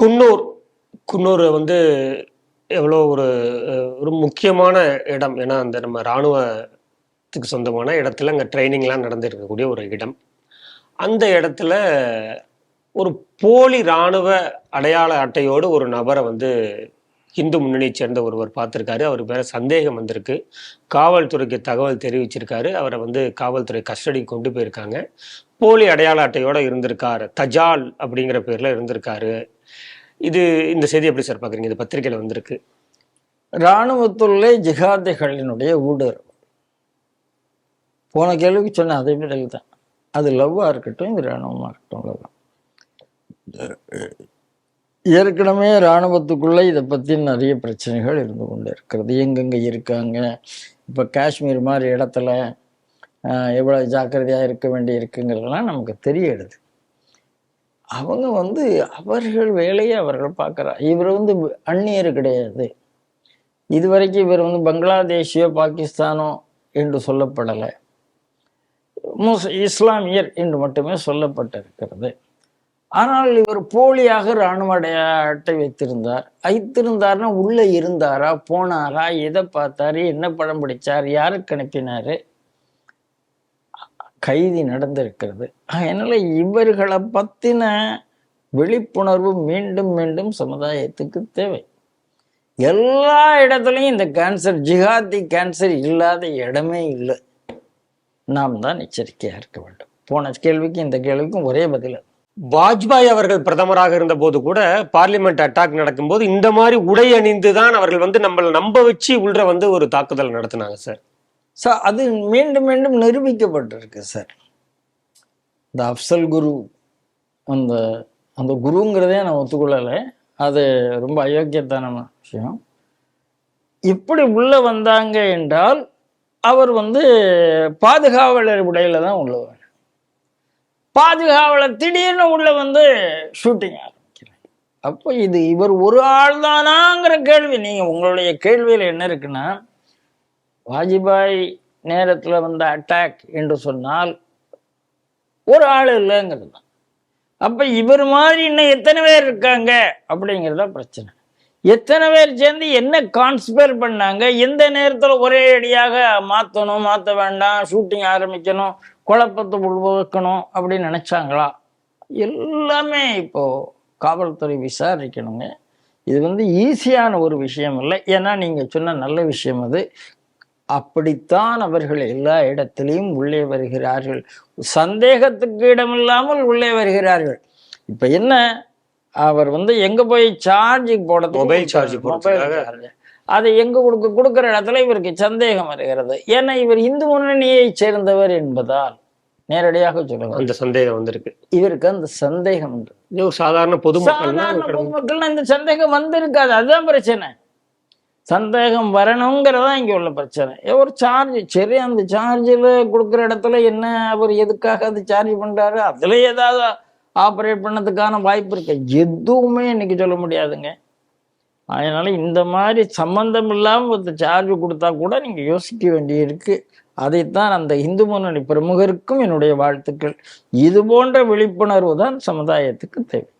குன்னூர் குன்னூர் வந்து எவ்வளோ ஒரு ஒரு முக்கியமான இடம். ஏன்னா அந்த நம்ம இராணுவத்துக்கு சொந்தமான இடத்துல அங்கே ட்ரைனிங்லாம் நடந்திருக்கக்கூடிய ஒரு இடம். அந்த இடத்துல ஒரு போலி இராணுவ அடையாள அட்டையோடு ஒரு நபரை வந்து இந்து முன்னணியை சேர்ந்த ஒருவர் பார்த்துருக்காரு. அவர் மேலே சந்தேகம் வந்திருக்கு. காவல்துறைக்கு தகவல் தெரிவிச்சிருக்காரு. அவரை வந்து காவல்துறை கஸ்டடிக்கு கொண்டு போயிருக்காங்க. போலி அடையாள அட்டையோடு இருந்திருக்காரு. தஜால் அப்படிங்கிற பேரில் இருந்திருக்காரு. இந்த செய்தி எப்படி சார் பார்க்குறீங்க? இது பத்திரிகையில் வந்திருக்கு. இராணுவத்துள்ளே ஜிகாதிகளினுடைய ஊடுருவல். போன கேள்விக்கு சொன்ன அதே பிறகு தான். அது லவ்வாக இருக்கட்டும், இது இராணுவமாக இருக்கட்டும். ஏற்கனவே இராணுவத்துக்குள்ளே இதை பற்றி நிறைய பிரச்சனைகள் இருந்து கொண்டு இருக்கிறது. எங்கெங்கே இருக்காங்க, இப்போ காஷ்மீர் மாதிரி இடத்துல எவ்வளோ ஜாக்கிரதையாக இருக்க வேண்டி இருக்குங்கிறதெல்லாம் நமக்கு தெரியடுது. அவங்க வந்து அவர்கள் வேலையை அவர்கள் பார்க்குறா. இவர் வந்து அந்நியர் கிடையாது. இதுவரைக்கும் இவர் வந்து பங்களாதேஷியோ பாகிஸ்தானோ என்று சொல்லப்படலை, இஸ்லாமியர் என்று மட்டுமே சொல்லப்பட்டிருக்கிறது. ஆனால் இவர் போலியாக இராணுவ அட்டை வைத்திருந்தார்னா உள்ளே இருந்தாரா, போனாரா, எதை பார்த்தாரு, என்ன படம் பிடிச்சார், யாருக்கு அனுப்பினாரு, கைதி நடந்திருக்கிறது. அதனால இவர்களை பற்றின விழிப்புணர்வு மீண்டும் மீண்டும் சமுதாயத்துக்கு தேவை. எல்லா இடத்துலையும் இந்த கேன்சர், ஜிகாதி கேன்சர் இல்லாத இடமே இல்லை. நாம் தான் எச்சரிக்கையாக இருக்க வேண்டும். போன கேள்விக்கும் இந்த கேள்விக்கும் ஒரே பதில். வாஜ்பாய் அவர்கள் பிரதமராக இருந்த போது கூட பார்லிமெண்ட் அட்டாக் நடக்கும்போது இந்த மாதிரி உடை அணிந்து தான் அவர்கள் வந்து நம்மளை நம்ப வச்சு உள்ள வந்து ஒரு தாக்குதல் நடத்தினாங்க சார். சார் அது மீண்டும் மீண்டும் நிரூபிக்கப்பட்டிருக்கு சார். இந்த அப்சல் குரு, அந்த அந்த குருங்கிறதே நான் ஒத்துக்கொள்ளலை. அது ரொம்ப அயோக்கியத்தான விஷயம். இப்படி உள்ள வந்தாங்க என்றால் அவர் வந்து பாதுகாவலர் உடையில தான் உள்ளவர். பாதுகாவலர் திடீர்னு உள்ள வந்து ஷூட்டிங் ஆரம்பிக்கிறாங்க. அப்போ இது இவர் ஒரு ஆள் தானாங்கிற கேள்வி. நீங்க உங்களுடைய கேள்வியில் என்ன இருக்குன்னா, வாஜ்பாய் நேரத்தில் வந்த அட்டாக் என்று சொன்னால் ஒரு ஆள் இல்லைங்கிறது தான். அப்போ இவர் மாதிரி இன்னும் எத்தனை பேர் இருக்காங்க அப்படிங்கிறதா பிரச்சனை. எத்தனை பேர் சேர்ந்து என்ன கான்ஸ்பேர் பண்ணாங்க, எந்த நேரத்தில் ஒரே அடியாக மாற்றணும், மாற்ற வேண்டாம், ஷூட்டிங் ஆரம்பிக்கணும், குழப்பத்தை உருவாக்கணும் அப்படின்னு நினைச்சாங்களா? எல்லாமே இப்போ காவல்துறை விசாரிக்கணுங்க. இது வந்து ஈஸியான ஒரு விஷயம் இல்லை. ஏன்னா நீங்க சொன்ன நல்ல விஷயம் அது. அப்படித்தான் அவர்கள் எல்லா இடத்திலையும் உள்ளே வருகிறார்கள். சந்தேகத்துக்கு இடமில்லாமல் உள்ளே வருகிறார்கள். இப்ப என்ன, அவர் வந்து எங்க போய் சார்ஜிங் போட, மொபைல் சார்ஜ், அதை எங்க கொடுக்குற இடத்துல இவருக்கு சந்தேகம் வருகிறது. ஏன்னா இவர் இந்து முன்னணியை சேர்ந்தவர் என்பதால் நேரடியாக சொல்லுங்க, அந்த சந்தேகம் வந்திருக்கு இவருக்கு. அந்த சந்தேகம் சாதாரண பொதுமக்கள் இந்த சந்தேகம் வந்திருக்காது. அதுதான் பிரச்சனை. சந்தேகம் வரணுங்கிறதா இங்க உள்ள பிரச்சனை. ஒரு சார்ஜ், சரி, அந்த சார்ஜில் கொடுக்குற இடத்துல என்ன, அவர் எதுக்காக அது சார்ஜ் பண்றாரு, அதுல ஏதாவது ஆப்ரேட் பண்ணதுக்கான வாய்ப்பு இருக்கு? எதுவுமே இன்னைக்கு சொல்ல முடியாதுங்க. அதனால இந்த மாதிரி சம்பந்தம் இல்லாமல் ஒரு சார்ஜ் கொடுத்தா கூட நீங்க யோசிக்க வேண்டியிருக்கு. அதைத்தான் அந்த இந்து முன்னணி பிரமுகருக்கும் என்னுடைய வாழ்த்துக்கள். இது போன்ற விழிப்புணர்வு தான் சமுதாயத்துக்கு தேவை.